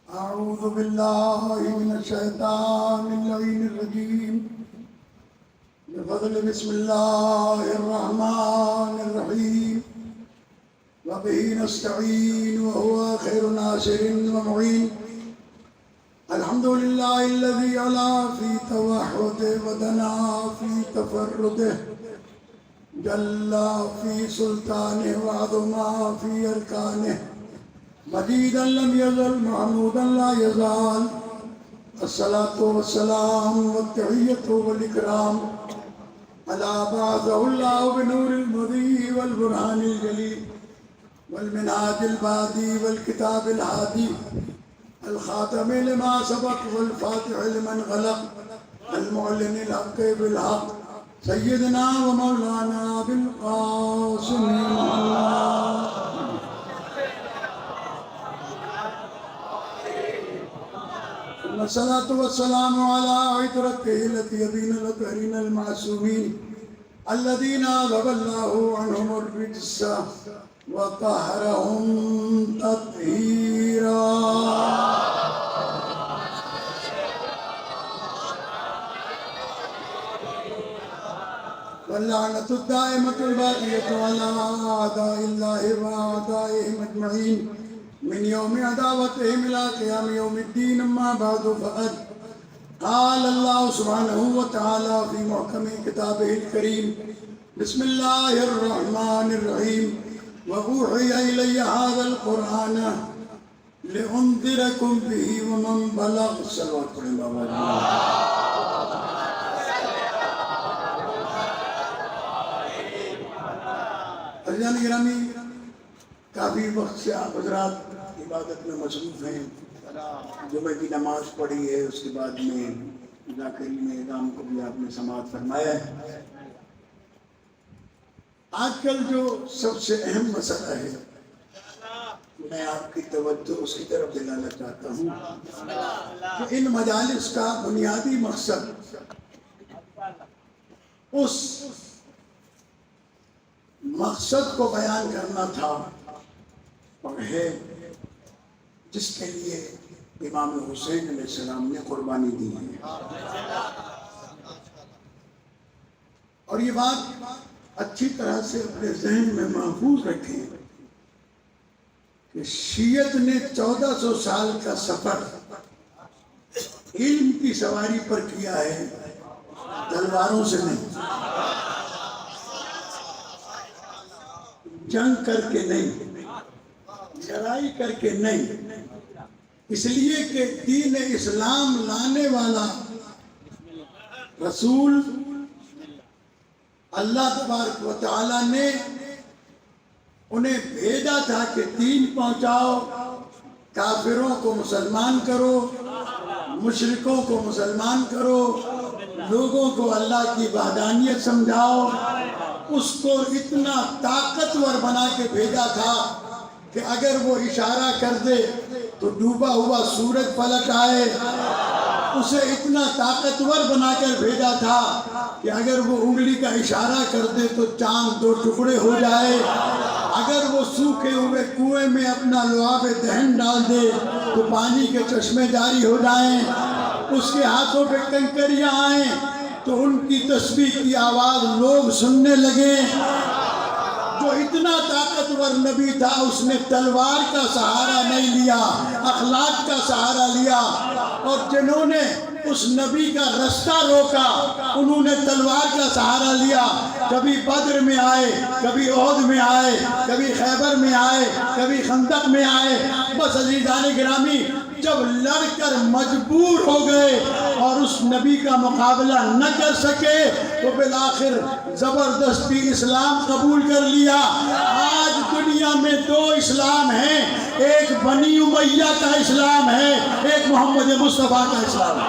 أعوذ بالله من الشيطان اللعين الرجيم بفضل بسم الله الرحمن الرحيم وبه نستعين وهو خير ناصر ومعين. الحمد لله الذي علا في توحده ودنا في تفرده جل في سلطانه وعظما في أركانه مجيدا لم يزل محمودا لا يزال. الصلاة والسلام والتحية والإكرام على بعثه الله بنور المضي والبرهان الجلي والمنهاج البادي والكتاب الهادي الخاتم لما سبق والفاتح لمن غلق المعلن الحق بالحق سيدنا ومولانا بالقاسم والصلاة والسلام على عترته التي يدين الأطهرين المعصومين الذين أذهب الله عنهم الرجس وطهرهم تطهيرا. واللعنة الدائمة الباقية على أعداء الله وأعدائهم أجمعين من يوم عداوتهم إلى قيام يوم الدين. أما بعد فقد قال الله سبحانه وتعالى في محكم كتابه الكريم بسم الله الرحمن الرحيم وأوحي إلي هذا القرآن لأنذركم به ومن بلغ. صلوات الله عزیزان گرامی، کافی وقت سے آپ حضرات عبادت میں مصروف ہیں. جمعہ کی نماز پڑھی ہے، اس کے بعد میں ذاکری میں اعدام کو بھی آپ نے سماعت فرمایا ہے. آج کل جو سب سے اہم مسئلہ ہے میں آپ کی توجہ اس کی طرف دلانا چاہتا ہوں کہ ان مجالس کا بنیادی مقصد اس مقصد کو بیان کرنا تھا اور ہے جس کے لیے امام حسین علیہ السلام نے قربانی دی ہے. اور یہ بات اچھی طرح سے اپنے ذہن میں محفوظ رکھیں کہ شیعت نے 1400 سال کا سفر علم کی سواری پر کیا ہے، تلواروں سے نہیں، جنگ کر کے نہیں، لڑائی کر کے نہیں. اس لیے کہ دین اسلام لانے والا رسول اللہ تبارک و تعالی نے انہیں بھیجا تھا کہ دین پہنچاؤ، کافروں کو مسلمان کرو، مشرکوں کو مسلمان کرو، لوگوں کو اللہ کی وحدانیت سمجھاؤ. اس کو اتنا طاقتور بنا کے بھیجا تھا کہ اگر وہ اشارہ کر دے تو ڈوبا ہوا سورج پلٹ آئے. اسے اتنا طاقتور بنا کر بھیجا تھا کہ اگر وہ انگلی کا اشارہ کر دے تو چاند 2 ٹکڑے ہو جائے. اگر وہ سوکھے ہوئے کنویں میں اپنا لعاب دہن ڈال دے تو پانی کے چشمے جاری ہو جائیں. اس کے ہاتھوں پہ کنکریاں آئیں تو ان کی تسبیح کی آواز لوگ سننے لگیں. جو اتنا طاقتور نبی تھا اس نے تلوار کا سہارا نہیں لیا، اخلاق کا سہارا لیا. اور جنہوں نے اس نبی کا رستہ روکا انہوں نے تلوار کا سہارا لیا. کبھی بدر میں آئے، کبھی احد میں آئے، کبھی خیبر میں آئے، کبھی خندق میں آئے. بس عزیزان گرامی، جب لڑ کر مجبور ہو گئے اور اس نبی کا مقابلہ نہ کر سکے تو بالآخر زبردستی اسلام قبول کر لیا. آج دنیا میں 2 اسلام ہیں، ایک بنی امیہ کا اسلام ہے، ایک محمد مصطفیٰ کا اسلام ہے.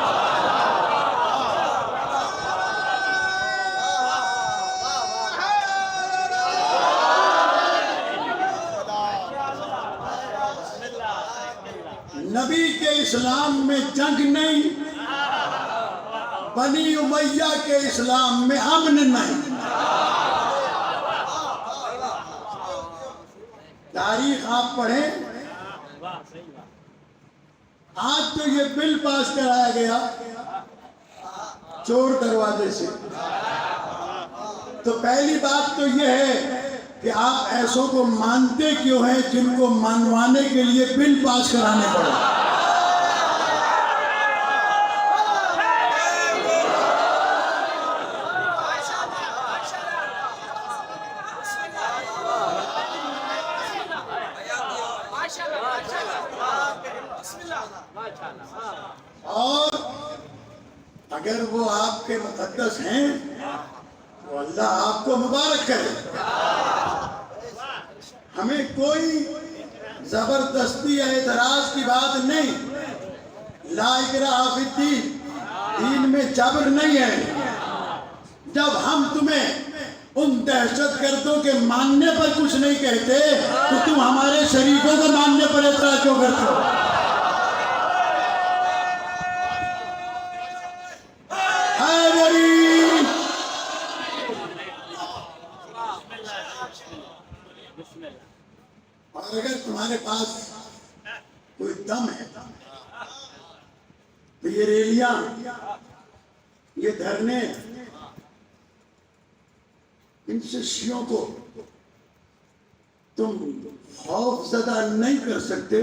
نبی کے اسلام میں جنگ نہیں، بنی امیہ کے اسلام میں امن نہیں. تاریخ آپ پڑھیں آج تو یہ بل پاس کرایا گیا چور دروازے سے. تو پہلی بات تو یہ ہے کہ آپ ایسوں کو مانتے کیوں ہیں جن کو منوانے کے لیے بل پاس کرانے پڑے. اور اگر وہ آپ کے مقدس ہیں تو اللہ آپ کو مبارک کرے. ہمیں کوئی زبردستی یا اعتراض کی بات نہیں. لا اکراہ فی الدین، دین میں جبر نہیں ہے. جب ہم تمہیں ان دہشت گردوں کے ماننے پر کچھ نہیں کہتے تو تم ہمارے شریفوں کو ماننے پر اعتراض کیوں کرتے ہو؟ اور اگر تمہارے پاس کوئی دم ہے تو یہ ریلیاں، یہ دھرنے، ان سے شیعوں کو تم خوف زدہ نہیں کر سکتے.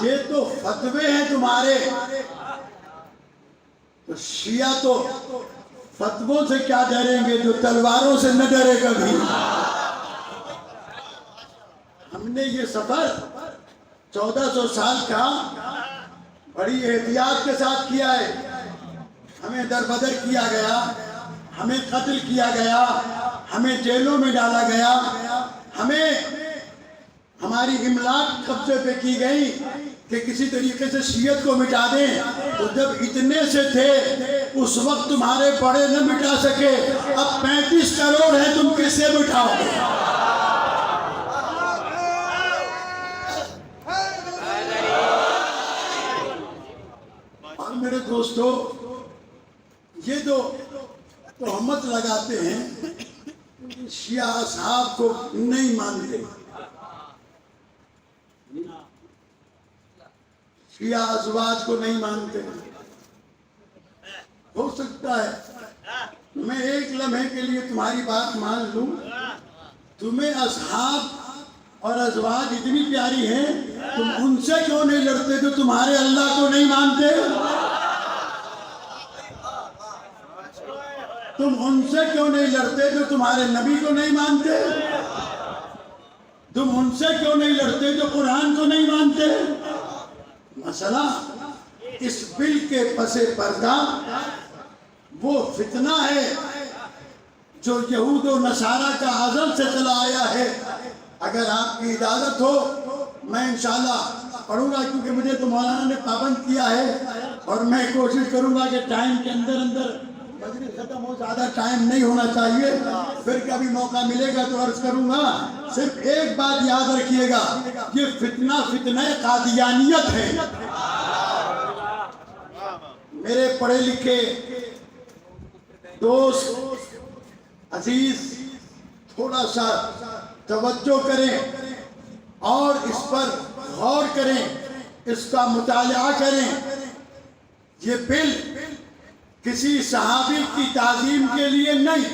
یہ تو فتوے ہیں تمہارے. تو شیعہ تو فتووں سے کیا ڈریں گے جو تلواروں سے نہ ڈرے کبھی. ہم نے یہ سفر 1400 سال کا بڑی احتیاط کے ساتھ کیا ہے. ہمیں در بدر کیا گیا، ہمیں قتل کیا گیا، ہمیں جیلوں میں ڈالا گیا، ہمیں ہماری املاک قبضے پہ کی گئی کہ کسی طریقے سے شیعت کو مٹا دیں. تو جب اتنے سے تھے اس وقت تمہارے بڑے نہ مٹا سکے. اب 35 کروڑ ہیں، تم کس سے مٹاؤ گے؟ اور میرے دوستو، یہ جو تہمت لگاتے ہیں شیعہ اصحاب کو نہیں مانتے، شیعہ ازواج کو نہیں مانتے. ہو سکتا ہے میں ایک لمحے کے لیے تمہاری بات مان لوں. تمہیں اصحاب اور ازواج اتنی پیاری ہیں، تم ان سے کیوں نہیں لڑتے جو تمہارے اللہ کو نہیں مانتے؟ تم ان سے کیوں نہیں لڑتے جو تمہارے نبی کو نہیں مانتے؟ تم ان سے کیوں نہیں لڑتے جو قرآن کو نہیں مانتے؟ مسئلہ اس بل کے پس پردہ وہ فتنہ ہے جو یہود و نصارہ کا ازل سے چلا آیا ہے. اگر آپ کی اجازت ہو میں انشاءاللہ پڑھوں گا، کیونکہ مجھے تو مولانا نے پابند کیا ہے، اور میں کوشش کروں گا کہ ٹائم کے اندر مجلس ختم ہو. زیادہ ٹائم نہیں ہونا چاہیے، پھر کبھی موقع ملے گا تو عرض کروں گا. صرف ایک بات یاد رکھیے گا، یہ فتنہ قادیانیت ہے. میرے پڑھے لکھے دوست عزیز تھوڑا سا توجہ کریں اور اس پر غور کریں، اس کا مطالعہ کریں. یہ بل کسی صحابی کی تعظیم کے لیے نہیں،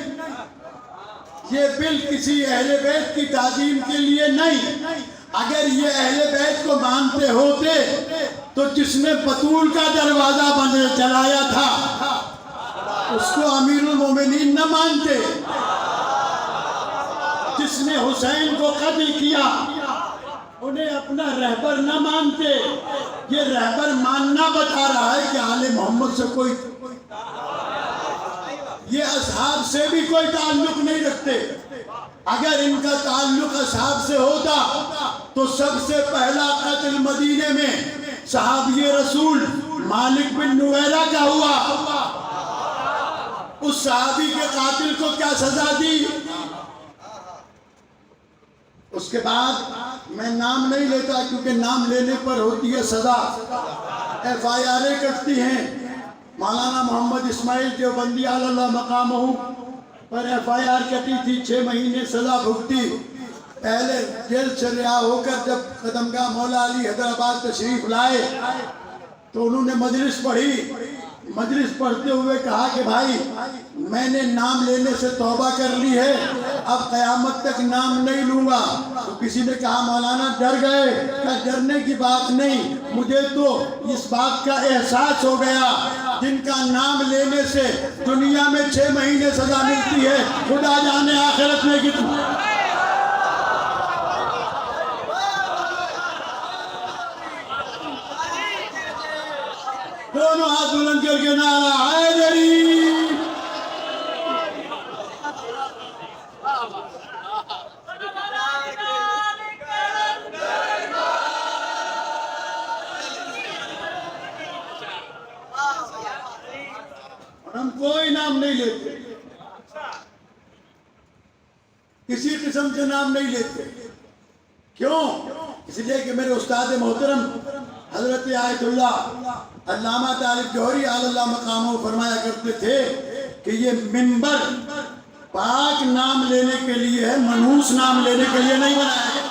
یہ بل کسی اہل بیت کی تعظیم کے لیے نہیں. اگر یہ اہل بیت کو مانتے ہوتے تو جس نے بطول کا دروازہ بند چلایا تھا اس کو امیر المومنین نہ مانتے. جس نے حسین کو قتل کیا انہیں اپنا رہبر نہ مانتے. یہ رہبر ماننا بتا رہا ہے کہ آل محمد سے کوئی، یہ اصحاب سے بھی کوئی تعلق نہیں رکھتے. اگر ان کا تعلق اصحاب سے ہوتا تو سب سے پہلا قتل مدینے میں صحابی رسول مالک بن نویرہ کا ہوا. اس صحابی کے قاتل کو کیا سزا دی؟ اس کے بعد میں نام نہیں لیتا کیونکہ نام لینے پر ہوتی ہے سزا. FIR کٹتی ہیں. مولانا محمد اسماعیل دیوبندی اللہ مقامہ پر FIR کٹی تھی، 6 مہینے سزا بھگتی. پہلے جیل سے رہا ہو کر جب قدمگاہ مولا علی حیدرآباد تشریف لائے تو انہوں نے مجلس پڑھی. مجلس پڑھتے ہوئے کہا کہ بھائی میں نے نام لینے سے توبہ کر لی ہے، اب قیامت تک نام نہیں لوں گا. تو کسی نے کہا مولانا ڈر گئے؟ کہا ڈرنے کی بات نہیں، مجھے تو اس بات کا احساس ہو گیا جن کا نام لینے سے دنیا میں 6 مہینے سزا ملتی ہے، خدا جانے آخرت میں کتنا. دونوں ہاتھ بلند کر کے نعرہ حیدری. اور ہم کوئی نام نہیں لیتے، کسی قسم سے نام نہیں لیتے. کیوں؟ اس لیے کہ میرے استاد محترم حضرت آیت اللہ علامہ طالب جوہری علی اللہ مقامہ فرمایا کرتے تھے کہ یہ منبر پاک نام لینے کے لیے ہے، منحوس نام لینے کے لیے نہیں بنایا ہے.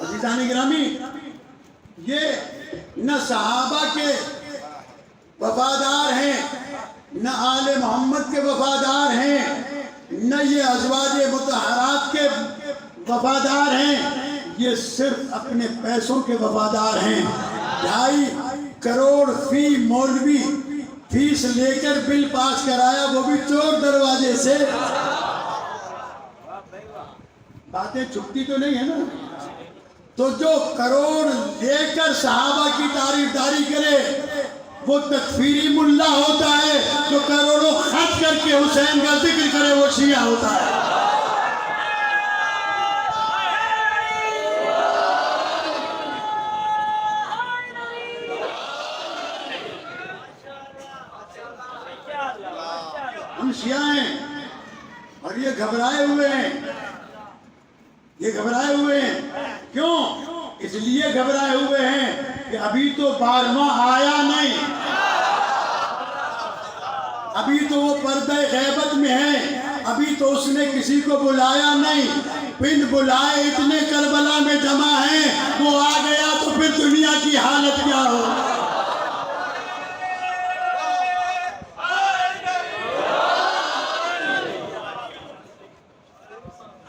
عزیزان گرامی، یہ نہ صحابہ کے وفادار ہیں، نہ آل محمد کے وفادار ہیں، نہ یہ ازواج مطہرات کے وفادار ہیں، یہ صرف اپنے پیسوں کے وفادار ہیں. 2.5 کروڑ فی مولوی فیس لے کر بل پاس کرایا، وہ بھی چور دروازے سے. باتیں چھپتی تو نہیں ہے نا. تو جو کروڑ لے کر صحابہ کی تعریف داری کرے وہ تکفیری ملا ہوتا ہے، جو کروڑوں خرچ کر کے حسین کا ذکر کرے وہ شیعہ ہوتا ہے. ہم شیعہ ہیں اور یہ گھبرائے ہوئے ہیں. یہ گھبرائے ہوئے ہیں کیوں؟ اس لیے گھبرائے ہوئے ہیں کہ ابھی تو 12واں آیا نہیں، ابھی تو وہ پردہ غیبت میں ہے، ابھی تو اس نے کسی کو بلایا نہیں. بن بلائے اتنے کربلا میں جمع ہیں، وہ آ گیا تو پھر دنیا کی حالت کیا ہو.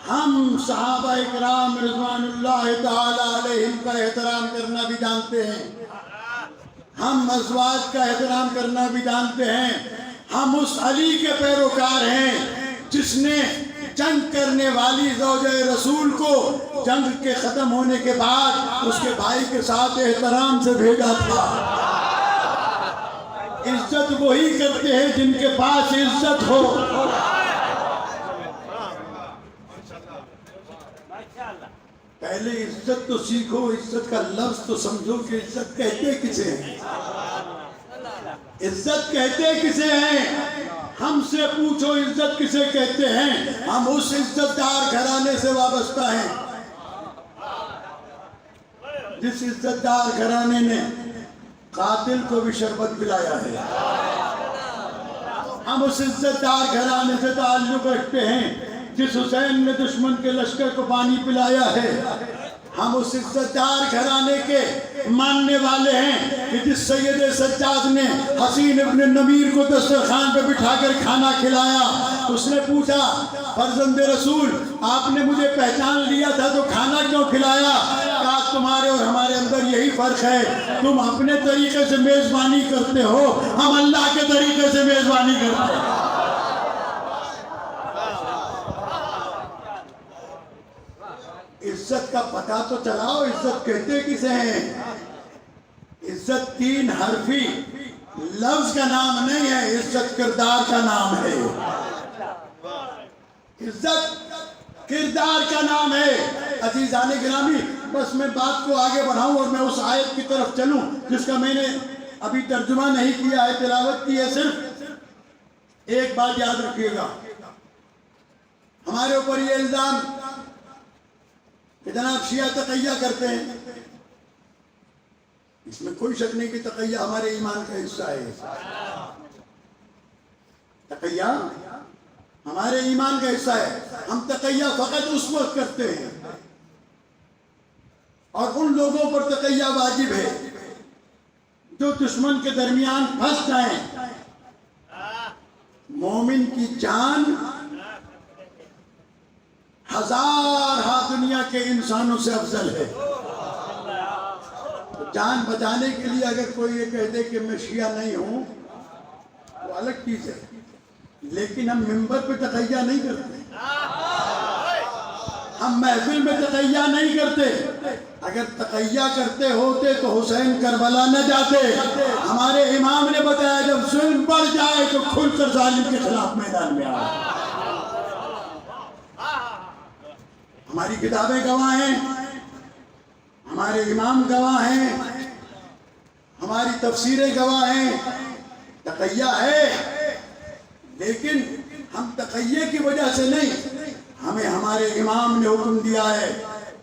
ہم صحابہ اکرام رضوان اللہ تعالی علیہم کا احترام کرنا بھی جانتے ہیں، ہم ازواج کا احترام کرنا بھی جانتے ہیں. ہم اس علی کے پیروکار ہیں جس نے جنگ کرنے والی زوجہ رسول کو جنگ کے ختم ہونے کے بعد اس کے بھائی کے ساتھ احترام سے بھیجا تھا. عزت وہی کرتے ہیں جن کے پاس عزت ہو. پہلے عزت تو سیکھو، عزت کا لفظ تو سمجھو کہ عزت کہتے کسے ہیں. عزت کہتے کسے ہیں؟ ہم سے پوچھو عزت کسے کہتے ہیں. ہم اس عزت دار گھرانے سے وابستہ ہیں جس عزت دار گھرانے نے قاتل کو بھی شربت پلایا ہے. ہم اس عزت دار گھرانے سے تعلق رکھتے ہیں جس حسین نے دشمن کے لشکر کو پانی پلایا ہے. ہم اس عزت دار گھرانے کے ماننے والے ہیں کہ جس سید سجاد نے حسین ابن نمیر کو دسترخوان پہ بٹھا کر کھانا کھلایا. اس نے پوچھا فرزند رسول آپ نے مجھے پہچان لیا تھا تو کھانا کیوں کھلایا؟ کہا تمہارے اور ہمارے اندر یہی فرق ہے، تم اپنے طریقے سے میزبانی کرتے ہو، ہم اللہ کے طریقے سے میزبانی کرتے ہیں. عزت کا پتہ تو چلاؤ، عزت کہتے کسے ہیں؟ عزت 3 حرفی لفظ کا نام نہیں ہے، عزت کردار کا نام ہے. عزت کردار کا نام ہے. عزیزان گرامی، بس میں بات کو آگے بڑھاؤں اور میں اس آیت کی طرف چلوں جس کا میں نے ابھی ترجمہ نہیں کیا ہے، تلاوت کی ہے. صرف ایک بات یاد رکھیے گا، ہمارے اوپر یہ الزام کہ جناب شیعہ تقیہ کرتے ہیں، اس میں کوئی شک نہیں کہ تقیہ ہمارے ایمان کا حصہ ہے. تقیہ ہمارے ایمان کا حصہ ہے. ہم تقیہ فقط اس وقت کرتے ہیں اور ان لوگوں پر تقیہ واجب ہے جو دشمن کے درمیان پھنس جائیں. مومن کی جان ہزار دنیا کے انسانوں سے افضل ہے. جان بچانے کے لیے اگر کوئی یہ کہہ دے کہ میں شیعہ نہیں ہوں وہ الگ چیز ہے، لیکن ہم ممبر پہ تقیہ نہیں کرتے، ہم محفل میں تقیہ نہیں کرتے. اگر تقیہ کرتے ہوتے تو حسین کربلا نہ جاتے. ہمارے امام نے بتایا جب ظلم بڑھ جائے تو کھل کر ظالم کے خلاف میدان میں آئے. ہماری کتابیں گواہ ہیں، ہمارے امام گواہ ہیں، ہماری تفسیریں گواہ ہیں. تقیہ ہے لیکن ہم تقیہ کی وجہ سے نہیں. ہمیں ہمارے امام نے حکم دیا ہے.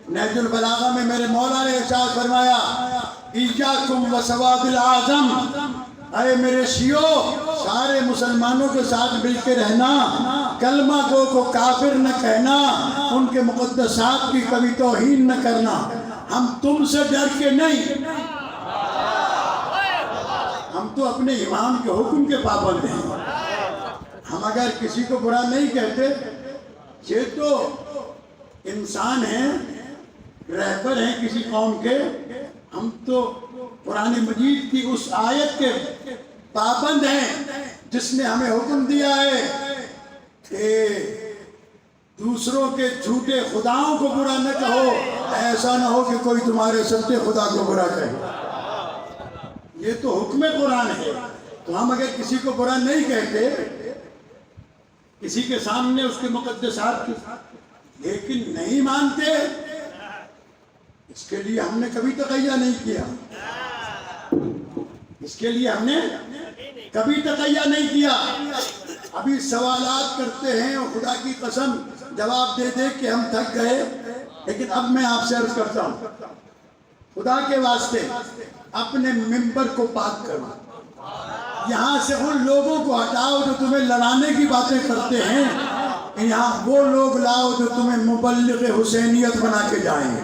نہج البلاغہ میں میرے مولا نے ارشاد فرمایا ایاکم و سواد الاعظم، اے میرے شیعو سارے مسلمانوں کے ساتھ مل کے رہنا، کلمہ کو کافر نہ کہنا، ان کے مقدسات کی کبھی توہین نہ کرنا. ہم تم سے ڈر کے نہیں، ہم تو اپنے امام کے حکم کے پابند ہیں. ہم اگر کسی کو برا نہیں کہتے، یہ تو انسان ہیں، رہبر ہیں کسی قوم کے. ہم تو قرآن مجید کی اس آیت کے پابند ہیں جس نے ہمیں حکم دیا ہے کہ دوسروں کے جھوٹے خداؤں کو برا نہ کہو، ایسا نہ ہو کہ کوئی تمہارے سچے خدا کو برا کہے. یہ تو حکم قرآن ہے. تو ہم اگر کسی کو برا نہیں کہتے کسی کے سامنے اس کے مقدسات کی، لیکن نہیں مانتے، اس کے لیے ہم نے کبھی تقیہ نہیں کیا. اس کے لیے ہم نے کبھی تقیہ نہیں کیا. ابھی سوالات کرتے ہیں اور خدا کی قسم جواب دے دے کہ ہم تھک گئے. لیکن اب میں آپ سے عرض کرتا ہوں خدا کے واسطے اپنے ممبر کو پاک کرو. یہاں سے ان لوگوں کو ہٹاؤ جو تمہیں لڑانے کی باتیں کرتے ہیں. یہاں وہ لوگ لاؤ جو تمہیں مبلغ حسینیت بنا کے جائیں،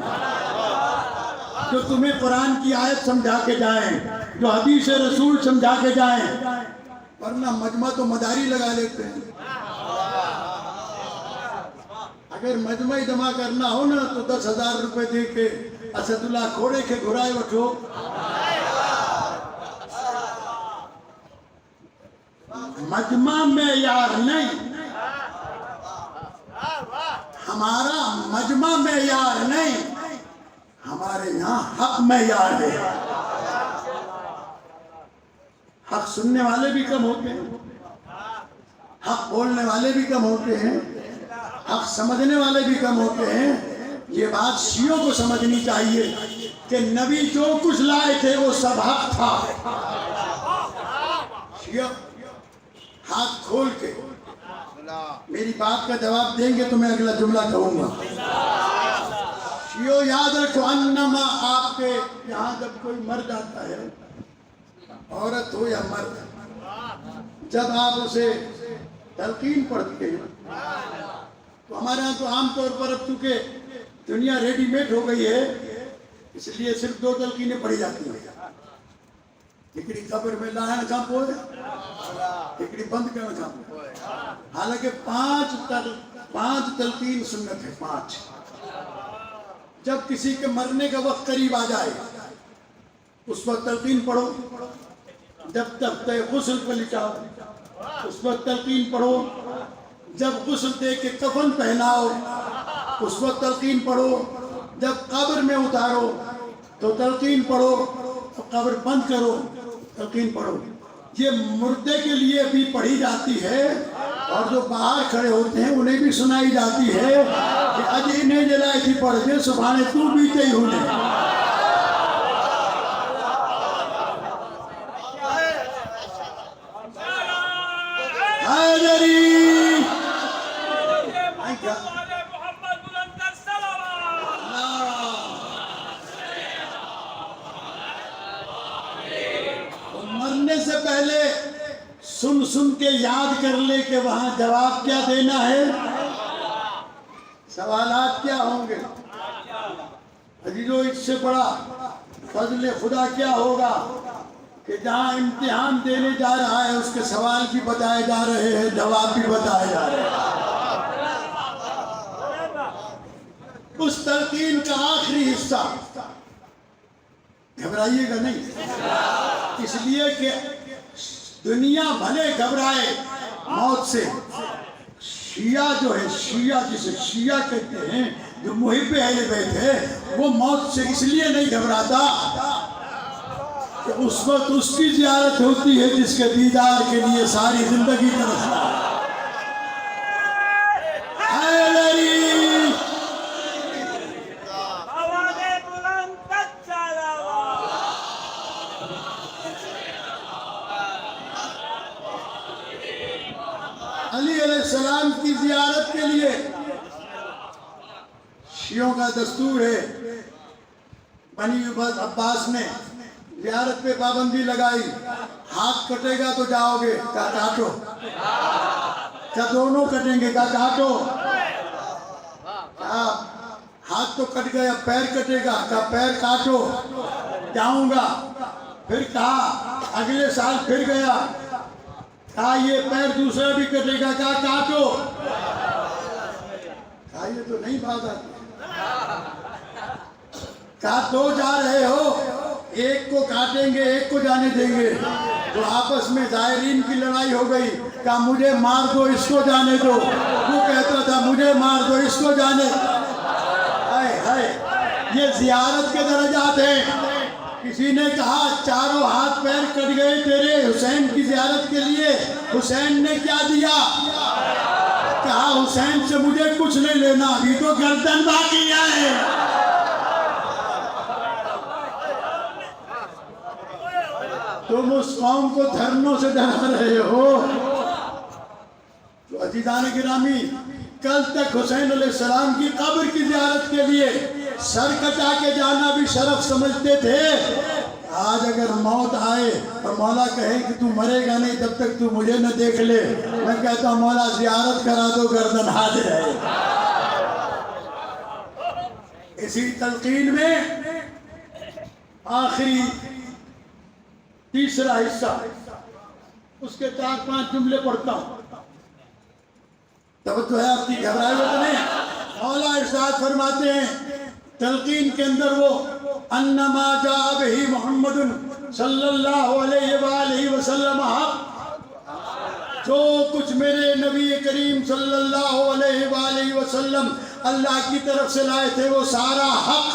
جو تمہیں قرآن کی آیت سمجھا کے جائیں، جو حدیث رسول سمجھا کے جائیں. ورنہ مجمع تو مداری لگا لیتے ہیں. اگر مجمع جمع کرنا ہو نا تو 10,000 روپے دے کے اسد اللہ کھوڑے کے گھرائے اٹھو. مجمع معیار نہیں، ہمارا مجمع معیار نہیں، ہمارے یہاں حق معیار ہے. حق سننے والے بھی کم ہوتے ہیں، حق بولنے والے بھی کم ہوتے ہیں، حق سمجھنے والے بھی کم ہوتے ہیں. یہ بات شیعوں کو سمجھنی چاہیے کہ نبی جو کچھ لائے تھے وہ سب حق تھا. شیعہ ہاتھ کھول کے میری بات کا جواب دیں گے تو میں اگلا جملہ کہوں گا. شیعو یاد رکھو انما آپ کے یہاں جب کوئی مر جاتا ہے، عورت ہو یا مرد، جب آپ اسے تلقین پڑھتے ہیں تو ہمارے یہاں تو عام طور پر اب چونکہ دنیا ریڈی میڈ ہو گئی ہے اس لیے صرف 2 تلقینیں پڑھی جاتی ہیں. ہکڑی قبر میں لائن کھا پوئے، ہکڑی بند کرنا کھا پوئے. حالانکہ 5 تلقین سنت ہے. 5 جب کسی کے مرنے کا وقت قریب آ جائے اس وقت تلقین پڑھو. جب تک غسل پہ لٹاؤ اس وقت تلقین پڑھو. جب غسل دے کے کفن پہناؤ اس وقت تلقین پڑھو. جب قبر میں اتارو تو تلقین پڑھو. قبر بند کرو تلقین پڑھو. یہ مردے کے لیے بھی پڑھی جاتی ہے اور جو باہر کھڑے ہوتے ہیں انہیں بھی سنائی جاتی ہے کہ اج انہیں جلائے تھی پڑھ دے سبحانے تو بیتے ہی ہونے. مرنے سے پہلے سن کے یہ یاد کر لے کہ وہاں جواب کیا دینا ہے، سوالات کیا ہوں گے۔ عزیزو، اس سے بڑا فضل خدا کیا ہوگا کہ جہاں امتحان دینے جا رہا ہے اس کے سوال بھی بتائے جا رہے ہیں، جواب بھی بتائے جا رہے ہیں۔ اس تلقین کا آخری حصہ، گھبرائیے گا نہیں، اس لیے کہ دنیا بھلے گھبرائے موت سے، شیعہ جو ہے، شیعہ جسے شیعہ کہتے ہیں، جو محب اہل بیت ہے، وہ موت سے اس لیے نہیں گھبراتا کہ اس وقت اس کی زیارت ہوتی ہے جس کے دیدار کے لیے ساری زندگی ترستا ہے۔ علی علیہ السلام کی زیارت کے لیے شیعوں کا دستور ہے، بنی عباس نے زیارت پہ پابندی لگائی، ہاتھ کٹے گا تو جاؤ گے، کہا کاٹو، کیا دونوں کٹیں گے، کہا کاٹو، کہا ہاتھ تو کٹ گیا، پیر کٹے گا، کہا پیر کاٹو، جاؤں گا، پھر کہا اگلے سال پھر گیا، کہا یہ پیر دوسرا بھی کٹے گا، کہا کاٹو، کہا یہ تو نہیں بات آتی، کہا دو جا رہے ہو، ایک کو کاٹیں گے ایک کو جانے دیں گے، تو آپس میں زائرین کی لڑائی ہو گئی، کہا مجھے مار دو اس کو جانے دو، وہ کہتا تھا مجھے مار دو اس کو جانے دو۔ یہ زیارت کے درجات ہیں۔ کسی نے کہا چاروں ہاتھ پیر کٹ گئے تیرے حسین کی زیارت کے لیے، حسین نے کیا دیا؟ کہا حسین سے مجھے کچھ نہیں لینا، ابھی تو گردن باقی ہے۔ تم اس قوم کو دھرنوں سے ڈرا رہے ہو۔ تو عزیزان گرامی، کل تک حسین علیہ السلام کی قبر کی زیارت کے لیے سر کٹا کے جانا بھی شرف سمجھتے تھے۔ آج اگر موت آئے اور مولا کہے کہ تو مرے گا نہیں جب تک تو مجھے نہ دیکھ لے، میں کہتا ہوں مولا زیارت کرا دو، گردن حاضر ہے۔ اسی تلقین میں آخری تیسرا حصہ، اس کے 4-5 جملے پڑھتا ہوں، توجہ ہے آپ کی، گھبرائے ہوئے تو نہیں۔ مولا ارشاد فرماتے ہیں تلقین کے اندر وہ انما جاء بہ محمد صلی اللہ علیہ وآلہ وسلم حق، جو کچھ میرے نبی کریم صلی اللہ علیہ وآلہ وسلم اللہ کی طرف سے لائے تھے وہ سارا حق۔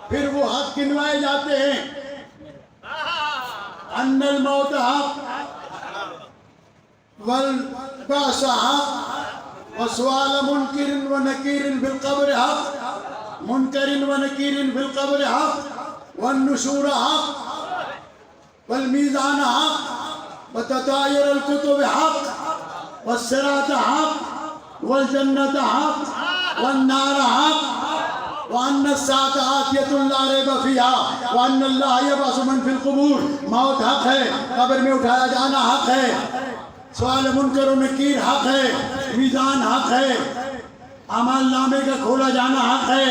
پھر وہ حق گنوائے جاتے ہیں، ان الموت حق والبعث حق وسؤال منکر ونکیر فی القبر حق، منکر ونکیر فی القبر حق، والنشور حق، والمیزان حق، وتطایر الکتب حق، والصراط حق، والجنت حق، والنار حق، وَأَنَّ السَّاعَةَ آتِيَةٌ لَا رَيْبَ فِيهَا وَأَنَّ اللَّهَ يَبْعَثُ مَن فِي الْقُبُورِ۔ موت حق ہے، قبر میں اٹھایا جانا حق ہے، سوال منکر و نکیر حق ہے، میزان حق ہے، اعمال نامے کا کھولا جانا حق ہے،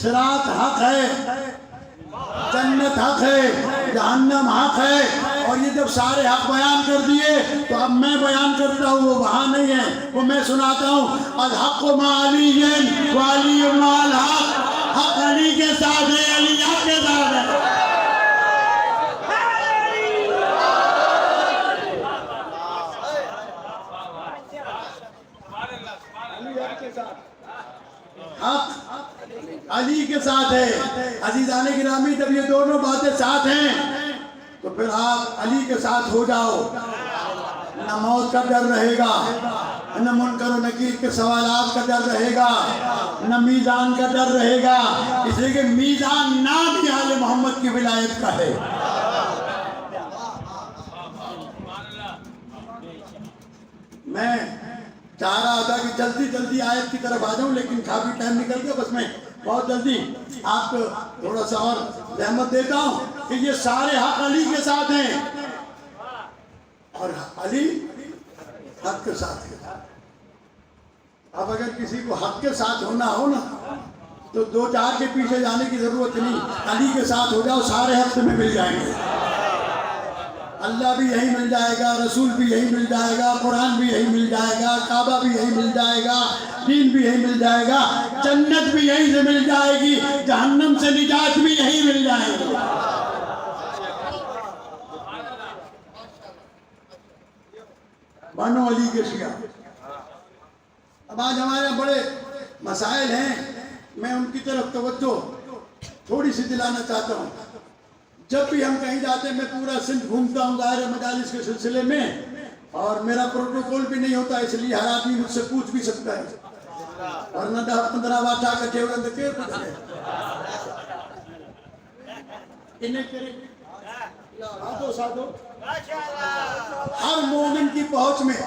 صراط حق ہے، جنت حق ہے، جہنم حق ہے۔ اور یہ جب سارے حق بیان کر دیے تو اب میں بیان کرتا ہوں، وہ وہاں نہیں ہے، وہ میں سناتا ہوں۔ الحق مع علی وعلی مع الحق، حق علی کے ساتھ ہے، علی حق کے ساتھ ہے۔ حق علی کے ساتھ ہے۔ عزیزان گرامی، جب یہ دونوں باتیں ساتھ ہیں تو پھر آپ علی کے ساتھ ہو جاؤ، نہ موت کا ڈر رہے گا، نہ منکر و نکیر کے سوالات کا ڈر رہے گا، نہ میزان کا ڈر رہے گا، اس لیے کہ میزان نام ہی آل محمد کی ولایت کا ہے۔ میں چاہ رہا تھا کہ جلدی جلدی آیت کی طرف آ جاؤں، لیکن کافی ٹائم نکل گیا، بس میں بہت جلدی آپ کو تھوڑا سا اور زحمت دیتا ہوں کہ یہ سارے حق علی کے ساتھ ہیں۔ اور علی حق کے ساتھ ہے۔ اب اگر کسی کو حق کے ساتھ ہونا ہو نا تو دو چار کے پیچھے جانے کی ضرورت نہیں، علی کے ساتھ ہو جاؤ، سارے حق تمہیں مل جائیں گے۔ اللہ بھی یہی مل جائے گا، رسول بھی یہی مل جائے گا، قرآن بھی یہی مل جائے گا، کعبہ بھی یہی مل جائے گا، دین بھی یہی مل جائے گا، جنت بھی یہیں سے مل جائے گی، جہنم سے نجات بھی یہی مل جائے گی۔ بنو علی کے شیعہ۔ اب آج ہمارے یہاں بڑے مسائل ہیں، میں ان کی طرف توجہ تھوڑی سی دلانا چاہتا ہوں۔ جب بھی ہم کہیں جاتے ہیں، میں پورا سندھ گھومتا ہوں ظاہر مجالس کے سلسلے میں، اور میرا پروٹوکول بھی نہیں ہوتا، اس لیے ہر آدمی مجھ سے پوچھ بھی سکتا ہے، ورنہ 10-15 واٹا کٹھے ہوئے اندر کے پوچھ گئے انہیں کرے سادو ہر مومن کی پہنچ میں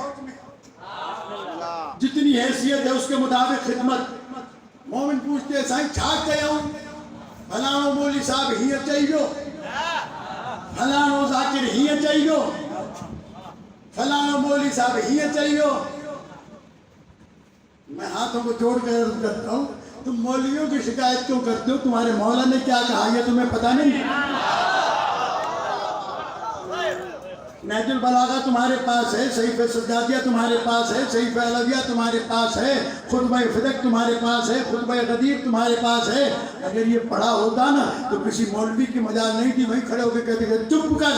جتنی حیثیت ہے اس کے مطابق خدمت۔ مومن پوچھتے ہیں سائیں چھاک گیا ہوں، فلاں مولی صاحب ہی چاہیے، فلاں ذاکر ہی چاہیے، فلاں مولی صاحب ہی چاہیے۔ میں ہاتھوں کو جوڑ کر عرض کرتا ہوں، تم مولویوں کی شکایت کیوں کرتے ہو؟ تمہارے مولا نے کیا کہا یہ تمہیں پتہ نہیں؟ نہج البلاغہ تمہارے پاس ہے، صحیفہ سجادیہ تمہارے پاس ہے، صحیفہ علویہ تمہارے پاس ہے، خطبہ فدق تمہارے پاس ہے، خطبہ غدیر تمہارے پاس ہے۔ اگر یہ پڑھا ہوتا نا تو کسی مولوی کی مجال نہیں تھی، وہیں کھڑے ہو کے کہتے کہ چپ کر۔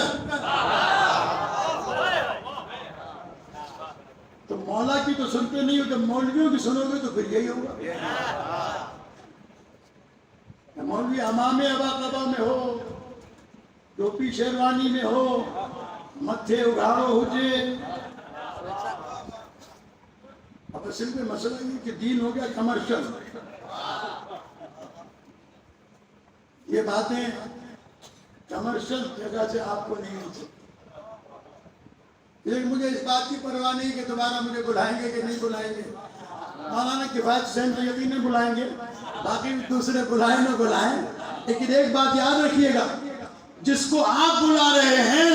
تو مولا کی تو سنتے نہیں ہو، جب مولویوں کی سنو گے تو پھر یہی ہوگا۔ مولوی امام ابا قبا میں ہو، ٹوپی شیروانی میں ہو، متھے اگاڑو ہوجے۔ اب اصل میں مسئلہ یہ کہ دین ہو گیا کمرشل۔ یہ باتیں کمرشل جگہ سے آپ کو نہیں مل سکتی۔ لیکن مجھے اس بات کی پرواہ نہیں کہ دوبارہ مجھے بلائیں گے کہ نہیں بلائیں گے۔ مولانا کفایت حسین تو یقیناً بلائیں گے، باقی دوسرے بلائیں نہ بلائیں، لیکن ایک بات یاد رکھیے گا، جس کو آپ بلا رہے ہیں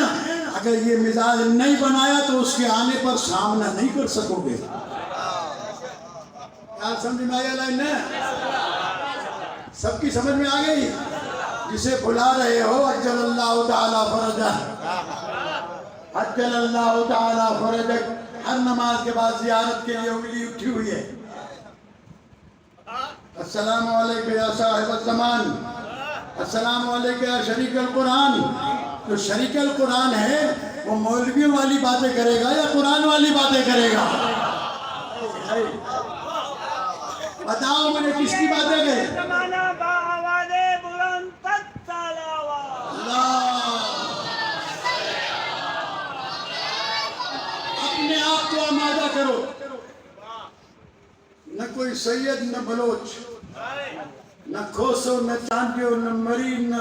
اگر یہ مزاج نہیں بنایا تو اس کے آنے پر سامنا نہیں کر سکو گے۔ کیا سمجھ میں آیا لائن ہے؟ سب کی سمجھ میں آ گئی؟ جسے بلا رہے ہو عجل اللہ تعالیٰ فرجہ، عجل اللہ تعالیٰ فرجک، ہر نماز کے بعد زیارت کے لیے انگلی اٹھی ہوئی ہے۔ السلام علیکم یا صاحب الزمان، السلام علیکم یا شریک القرآن۔ جو شریک القرآن ہے وہ مولویوں والی باتیں کرے گا یا قرآن والی باتیں کرے گا؟ بتاؤ مجھے کس کی باتیں کرے؟ اپنے آپ کو آمادہ کرو، نہ کوئی سید نہ بلوچ، نہ کھوسو نہ چانٹیو نہ مرین،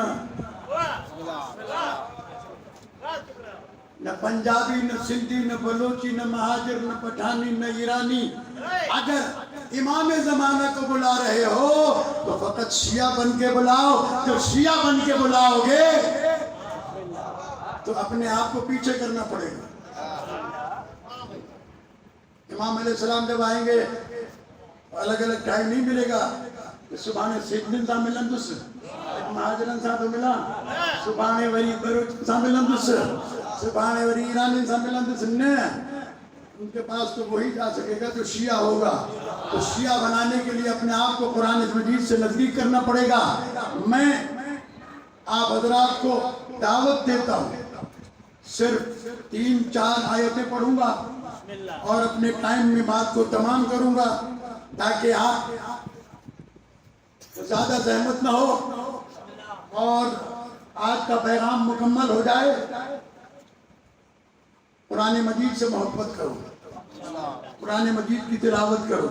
نہ پنجابی نہ سندھی نہ بلوچی نہ مہاجر نہ پٹھانی نہ ایرانی۔ اگر امام زمانہ کو بلا رہے ہو تو فقط شیعہ بن کے بلاؤ۔ جب شیعہ بن کے بلاؤ گے تو اپنے آپ کو پیچھے کرنا پڑے گا۔ امام علیہ السلام جب آئیں گے الگ الگ ٹائم نہیں ملے گا۔ صبح سیدن سا ملندس، مہاجرن سا تو ملا، صبح وری بروچ سا ملندس، صبح وری ایرانی سا ملندس، نے ان کے پاس تو وہی جا سکے گا جو شیعہ ہوگا۔ تو شیعہ بنانے کے لیے اپنے آپ کو قرآن مجید سے نزدیک کرنا پڑے گا۔ میں آپ حضرات کو دعوت دیتا ہوں، صرف 3-4 آیتیں پڑھوں گا اور اپنے ٹائم میں بات کو تمام کروں گا تاکہ آپ زیادہ زحمت نہ ہو اور آج کا پیغام مکمل ہو جائے۔ قرآن مجید سے محبت کرو، قرآن مجید کی تلاوت کرو،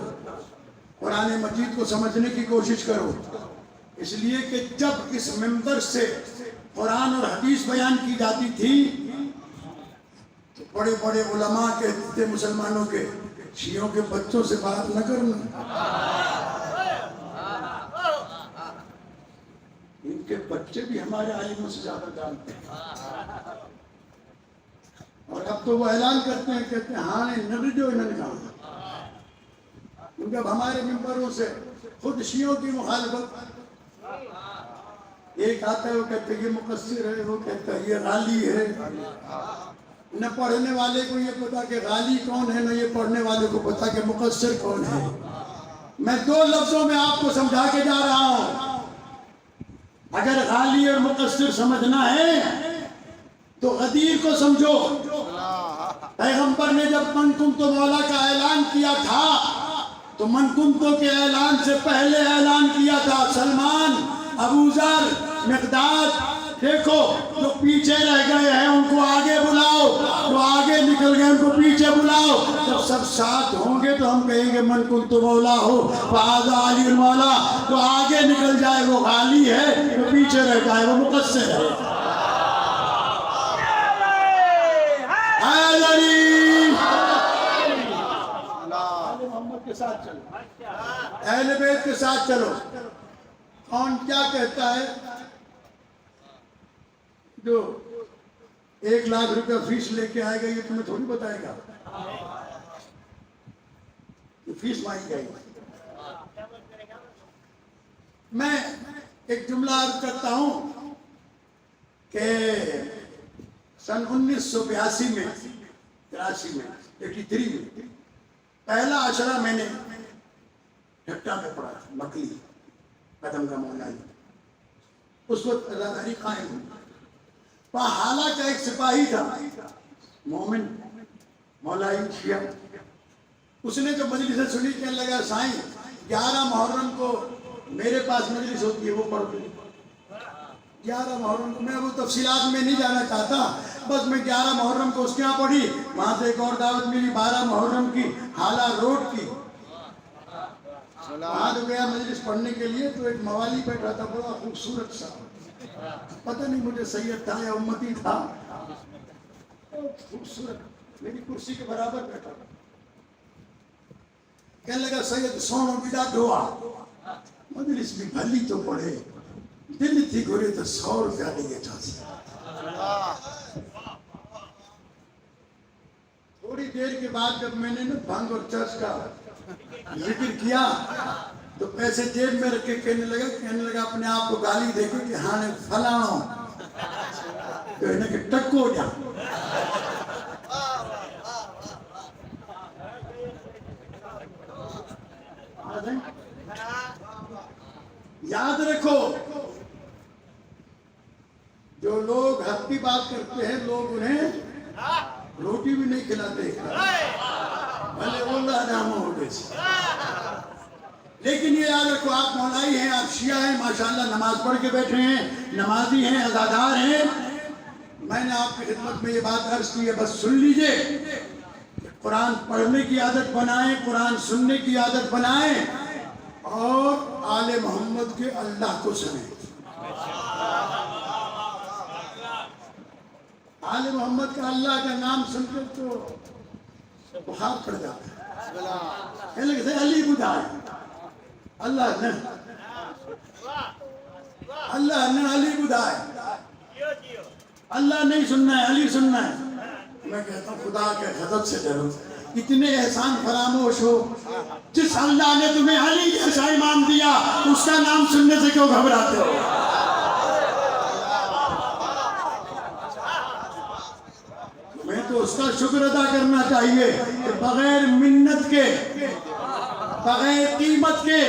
قرآن مجید کو سمجھنے کی کوشش کرو، اس لیے کہ جب اس منبر سے قرآن اور حدیث بیان کی جاتی تھی تو بڑے بڑے علماء کہتے تھے مسلمانوں کے، شیعوں کے بچوں سے بات نہ کرنا، ان کے بچے بھی ہمارے عالموں سے زیادہ جانتے ہیں۔ اور اب تو وہ اعلان کرتے ہیں، کہتے ہیں ہاں نبی جو انہوں نے کہا، جب ہمارے ممبروں سے خود شیعوں کی مخالفت، ایک آتا ہے وہ کہتے ہیں یہ مقصر ہے، وہ کہتا ہے یہ غالی ہے، نہ پڑھنے والے کو یہ پتا کہ غالی کون ہے، نہ یہ پڑھنے والے کو پتا کہ مقصر کون ہے۔ میں دو لفظوں میں آپ کو سمجھا کے جا رہا ہوں، اگر غالی اور مقصر سمجھنا ہے تو غدیر کو سمجھو۔ پیغمبر نے جب من کنت مولا کا اعلان کیا تھا تو من کنت کے اعلان سے پہلے اعلان کیا تھا سلمان، ابو ذر، مقداد، دیکھو جو پیچھے رہ گئے ہیں ان کو آگے بلاؤ، جو آگے نکل گئے ان کو پیچھے بلاؤ۔ جب سب ساتھ ہوں گے تو ہم کہیں گے من کنت مولا ہو فہذا علی المولا۔ جو آگے نکل جائے وہ غالی ہے، جو پیچھے رہ جائے وہ مقصر ہے۔ اے علی محمد کے ساتھ چلو، اہل بیت کے ساتھ چلو۔ کون کیا کہتا ہے جو 1,00,000 روپے فیس لے کے آئے گا یہ تمہیں تھوڑی بتائے گا کہ فیس مانگی جائے گی۔ میں ایک جملہ عرض کرتا ہوں کہ سن 1982 میں 83 میں 83 میں پہلا عشرہ میں نے ڈھٹا میں پڑھا تھا، مکلی قدم کا مولائی، اس وقت ازاداری قائم ہوئی۔ وہاں حالہ کا ایک سپاہی تھا، مومن مولائی شیعہ، اس نے جو مجلس سنی کہنے لگا سائیں 11 محرم کو میرے پاس مجلس ہوتی ہے وہ پڑھ دوں۔ 11 محرم کو، میں وہ تفصیلات میں نہیں جانا چاہتا، بس میں 11 محرم کو اس کے یہاں پڑھی۔ وہاں سے ایک اور دعوت ملی 12 محرم کی حالہ روڈ کی، وہاں جو گیا مجلس پڑھنے کے لیے تو ایک موالی بیٹھا تھا بڑا خوبصورت سا، پتہ نہیں مجھے سید تھا یا امتی تھا، خوبصورت میری کرسی کے برابر بیٹھا، کہنے لگا سید سونو بدا دعا، مجلس بھی بھلی تو پڑھے، دل تھی گھرے تو 100 روپیہ نہیں تھا۔ تھوڑی دیر کے بعد جب میں نے بھنگ اور چرچ کا ذکر کیا تو پیسے جیب میں رکھ کے کہنے لگا اپنے آپ کو گالی دے کے کہ ہاں نے فلاں کہنے کہ ٹکو جا۔ یاد رکھو جو لوگ حق کی بات کرتے ہیں لوگ انہیں روٹی بھی نہیں کھلاتے، بھلے وہ نامہ ہو گئے، لیکن یہ یاد رکھو آپ مولائی ہیں، آپ شیعہ ہیں، ماشاءاللہ نماز پڑھ کے بیٹھے ہیں، نمازی ہیں، عزادار ہیں۔ میں نے آپ کی خدمت میں یہ بات عرض کی ہے، بس سن لیجئے، قرآن پڑھنے کی عادت بنائیں، قرآن سننے کی عادت بنائیں، اور آل محمد کے اللہ کو سنیں۔ آل محمد کا اللہ کا نام سن کر تو بخار پڑ جاتا ہے، کہتے ہیں علی بدھائے، اللہ نے علی بدھائے، اللہ نہیں سننا ہے علی سننا ہے۔ میں کہتا ہوں خدا کے غضب سے ڈرو، اتنے احسان فراموش ہو، جس اللہ نے تمہیں علی جیسا امام دیا اس کا نام سننے سے کیوں گھبراتے ہو؟ تمہیں تو اس کا شکر ادا کرنا چاہیے کہ بغیر منت کے، بغیر قیمت کے،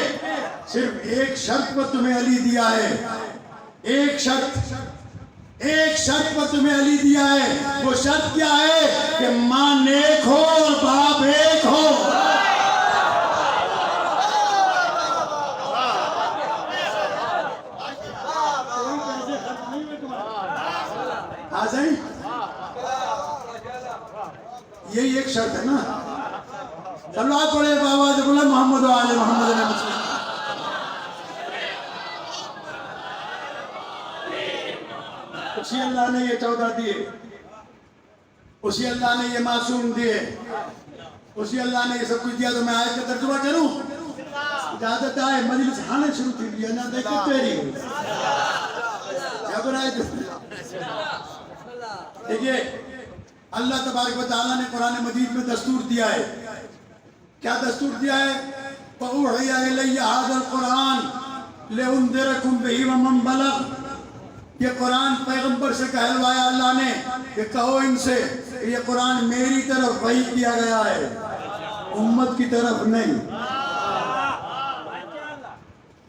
صرف ایک شرط پر تمہیں علی دیا ہے، ایک شرط پر تمہیں علی دیا ہے۔ وہ شرط کیا ہے کہ ماں نیک ہو اور باپ ایک ہو۔ یہی ایک شرط ہے نا۔ صلوات پڑھے بابا جب اللہ محمد و آل محمد علیہ وسلم۔ اسی اللہ نے یہ 14 دیے، اسی اللہ نے یہ معصوم دیے، اسی اللہ نے یہ سب کچھ دیا۔ تو میں آیت کا ترجمہ کروں؟ اجازت آئے مجلس ہانے شروع تھی دیا نہ دیکھے تیری ہوئی کیا برائے دیکھیے اللہ تبارک و تعالیٰ نے قرآن مجید میں دستور دیا ہے. کیا دستور دیا ہے؟ فَأُوحِيَ إِلَيَّ هَذَا الْقُرْآنُ لِأُنذِرَكُمْ بِهِ وَمَنْ بَلَغَ. یہ قرآن پیغمبر سے کہلوایا اللہ نے کہ کہو ان سے یہ قرآن میری طرف وحی کیا گیا ہے، امت کی طرف نہیں.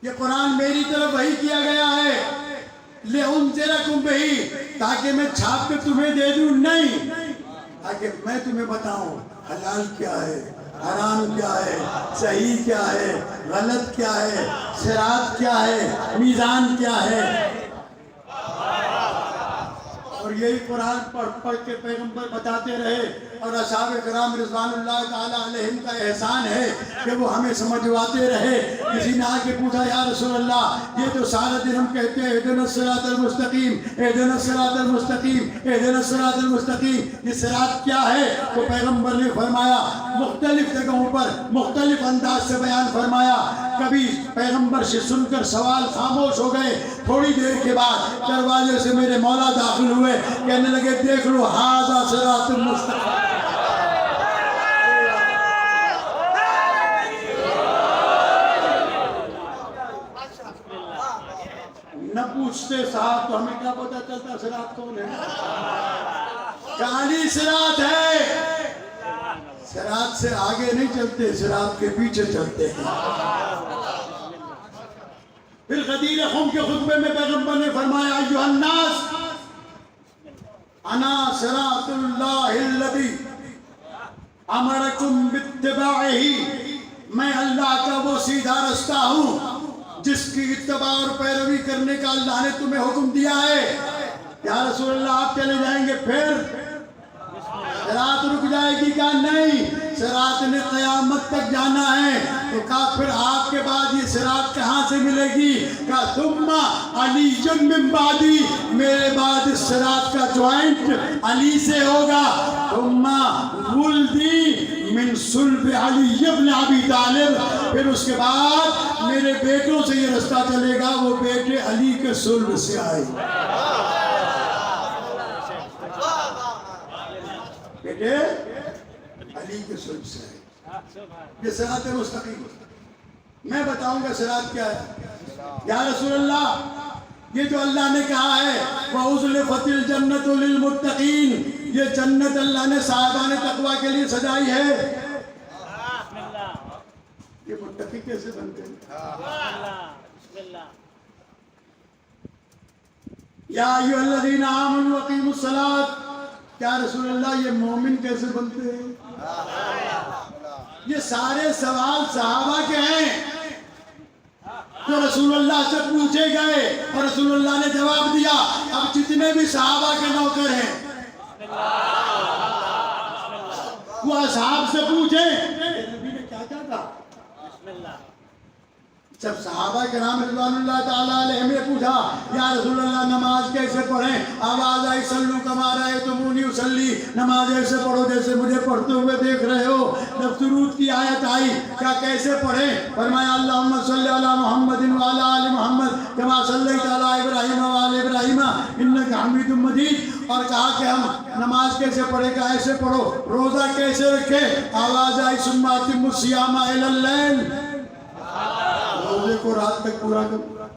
یہ قرآن میری طرف وحی کیا گیا ہے لِأُنذِرَكُمْ بِهِ، تاکہ میں چھاپ کے تمہیں دے دوں، نہیں، تاکہ میں تمہیں بتاؤں حلال کیا ہے، حرام کیا ہے، صحیح کیا ہے، غلط کیا ہے، صراط کیا ہے، میزان کیا ہے. اور یہی قرآن پڑھ پڑھ کے پیغمبر بتاتے رہے، اور اصحاب کرام رضوان اللہ تعالیٰ علیہم کا احسان ہے کہ وہ ہمیں سمجھواتے رہے. کسی نے آ کے پوچھا یا رسول اللہ یہ تو سارا دن ہم کہتے ہیں اہدنا الصراط المستقیم، اہدنا الصراط المستقیم، اہدنا الصراط المستقیم، یہ صراط کیا ہے؟ تو پیغمبر نے فرمایا، مختلف جگہوں پر مختلف انداز سے بیان فرمایا. کبھی پیغمبر سے سن کر سوال خاموش ہو گئے، تھوڑی دیر کے بعد دروازے سے میرے مولا داخل ہوئے، کہنے لگے دیکھ لو ھذا صراط المستقیم. نہ پوچھتے صاحب تو ہمیں کیا پتہ چلتا صراط کون ہے؟ کہانی صراط ہے. صراط سے آگے نہیں چلتے، صراط کے پیچھے چلتے ہیں. پھر غدیر خم کے خطبے میں پیغمبر نے فرمایا ایھا الناس انا صراط اللہ الذی امرکم باتباعہ، میں اللہ کا وہ سیدھا رستہ ہوں جس کی اتباع اور پیروی کرنے کا اللہ نے تمہیں حکم دیا ہے. یا رسول اللہ آپ چلے جائیں گے پھر صراط رک جائے گی؟ کہا نہیں، صراط نے قیامت تک جانا ہے. تو کہا پھر آپ کے بعد یہ صراط کہاں سے ملے گی؟ کہا ثم علی من بعدی، میرے بعد اس صراط کا جوائنٹ علی سے ہوگا. ثم ولدی من صلب علی ابن ابی طالب، پھر اس کے بعد میرے بیٹوں سے یہ رستہ چلے گا، وہ بیٹے علی کے صلب سے آئے. بیٹے علی کے صلب سے آئے. یہ صراط مستقیم. میں بتاؤں گا صراط کیا ہے. یا رسول اللہ یہ جو اللہ نے کہا ہے وَأُزْلِفَتِ الْجَنَّةُ لِلْمُتَّقِينَ، یہ جنت اللہ نے صاحبان تقوی کے لیے سجائی ہے. یہ متقی کیسے بنتے ہیں؟ یا ایھا الذین آمنوا اقیموا الصلاۃ، کیا رسول اللہ یہ مومن کیسے بنتے ہیں؟ یہ سارے سوال صحابہ کے ہیں جو رسول اللہ سے پوچھے گئے اور رسول اللہ نے جواب دیا. اب جتنے بھی صحابہ کے نوکر ہیں وہ اصحاب سے پوچھیں نبی نے کیا کہا. جب صحابہ کرام رضوان اللہ تعالیٰ علیہ نے پوچھا یا رسول اللہ نماز کیسے پڑھیں، آواز آئی صلو کما رأیتمونی اصلی، نماز ایسے پڑھو جیسے مجھے پڑھتے ہوئے دیکھ رہے ہو. جب درود کی آیت آئی کیا کیسے پڑھیں، فرمایا اللہم صلی علی محمد وعلی آل محمد کما صلیت علی ابراہیم وعلی ابراہیم انک حمید مجید. اور کہا کہ ہم نماز کیسے پڑھے گا، ایسے پڑھو. روزہ کیسے رکھے، آواز آئی ثم اتموا الصیام الی اللیل، روزے کو رات تک پورا کرو.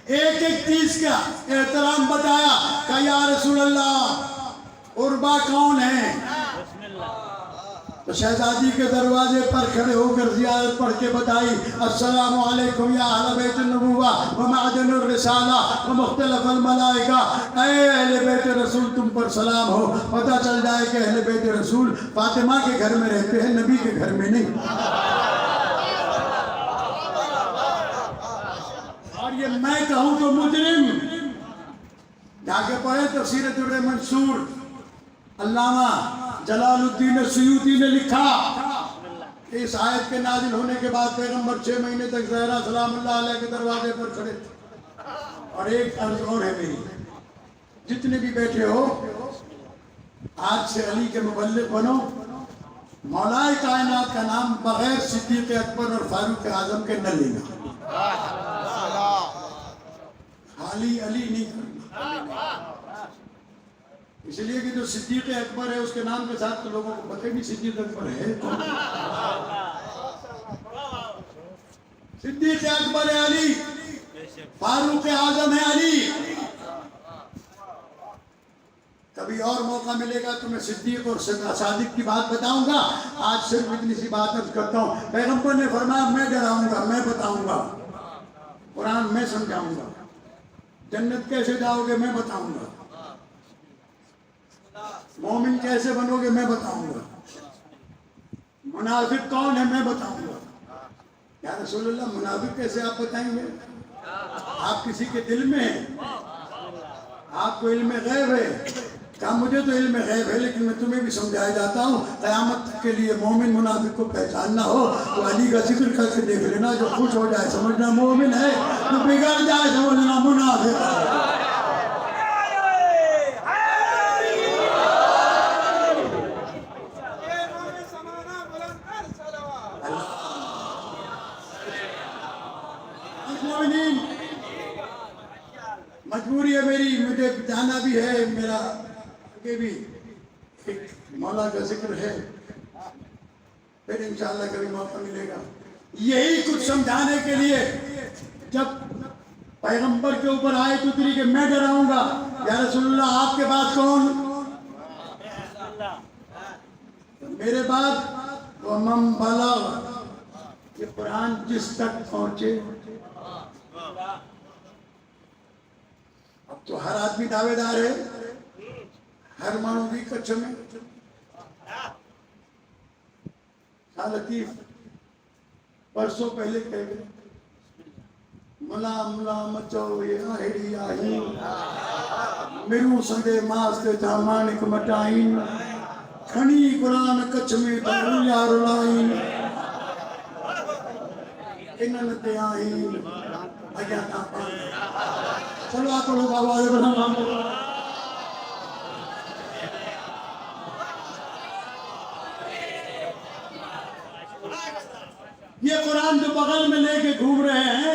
ایک ایک چیز کا احترام بتایا کہ یا رسول اللہ عربا کون ہیں. تو شہزادی کے دروازے پر کھڑے ہو کر زیارت پڑھ کے بتائی السلام علیکم یا اہل بیت النبوہ ومعدن الرسالہ ومختلف الملائکہ، اے اہل بیت رسول تم پر سلام ہو. پتہ چل جائے کہ اہل بیت رسول فاطمہ کے گھر میں رہتے ہیں، نبی کے گھر میں نہیں. اور یہ میں کہوں تو مجرم. جا کے پڑھیں تفسیر در منصور، علامہ جلال الدین سیوطی نے لکھا اس آیت کے نازل ہونے کے بعد پیغمبر 6 مہینے تک زہرا سلام اللہ علیہ کے دروازے پر کھڑے تھے. اور ایک عرض اور ہے میری، جتنے بھی بیٹھے ہو آج سے علی کے مبلغ بنو. مولا کائنات کا نام بغیر صدیق اکبر اور فاروق اعظم کے نہ لینا، خالی علی نہیں کرنا. اس لیے کہ جو صدیق اکبر ہے اس کے نام کے ساتھ تو لوگوں کو پتہ نہیں صدیق اکبر ہے کون۔ صدیق اکبر ہے علی، فاروق اعظم ہے علی۔ کبھی اور موقع ملے گا تو میں صدیق اور صادق کی بات بتاؤں گا۔ آج صرف اتنی سی بات عرض کرتا ہوں۔ پیغمبر نے فرمایا میں ڈراؤں گا، میں بتاؤں گا، قرآن میں سمجھاؤں گا، جنت کیسے جاؤ گے میں بتاؤں گا، مومن کیسے بنو گے میں بتاؤں گا، منافق کون ہے میں بتاؤں گا۔ یا رسول اللہ منافق کیسے آپ بتائیں گے؟ آپ کسی کے دل میں ہیں، آپ کو علم غیب ہے۔ کہا مجھے تو علم غیب ہے لیکن میں تمہیں بھی سمجھایا جاتا ہوں، قیامت کے لیے مومن منافق کو پہچاننا ہو تو علی کا ذکر کر کے دیکھ لینا، جو خوش ہو جائے سمجھنا مومن ہے، جو بگڑ جائے سمجھنا منافق ہے۔ مجبوری ہے میری، مجھے جانا بھی ہے، میرا آگے بھی ایک مولا کا ذکر ہے، پھر انشاءاللہ کبھی موقع ملے گا۔ یہی کچھ سمجھانے کے لیے جب پیغمبر کے اوپر آیت اتری کہ میں ڈراؤں گا، یا رسول اللہ آپ کے بعد کون؟ میرے بعد وَمَن بَلَغَ، یہ قرآن جس تک پہنچے۔ اب تو ہر آدمی دعوے دار ہے، ہر مانو بھی کچھ میں۔ شاہ لطیف پرسوں پہلے کہہ گئے ملا ملا مچو یہ آہری آہین، میرو سندے ماستے تھا مانک مٹائین، کھنی قرآن کچھ میں تو یار لائن، انن تے آئین اجاتا پانے۔ چلو آپ لوگ آواز بڑھانا۔ یہ قرآن جو بغل میں لے کے گھوم رہے ہیں،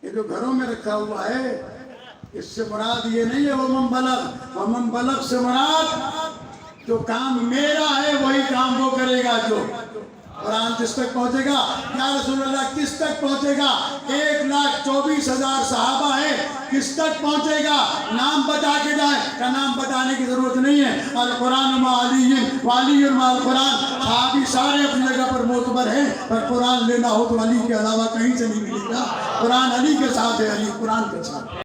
یہ جو گھروں میں رکھا ہوا ہے، اس سے مراد یہ نہیں ہے وَمَن بَلَغ۔ وَمَن بَلَغ سے مراد جو کام میرا ہے وہی کام وہ کرے گا۔ جو قرآن کس تک پہنچے گا؟ یا رسول اللہ کس تک پہنچے گا؟ 1,24,000 صحابہ ہیں، کس تک پہنچے گا؟ نام بتا کے جائے کہ نام بتانے کی ضرورت نہیں ہے۔ القرآن مع علی وعلی مع القرآن، صحابی سارے اپنی جگہ پر معتبر ہیں، پر قرآن لینا ہو تو علی کے علاوہ کہیں سے نہیں ملے گا۔ قرآن علی کے ساتھ ہے، علی قرآن کے ساتھ۔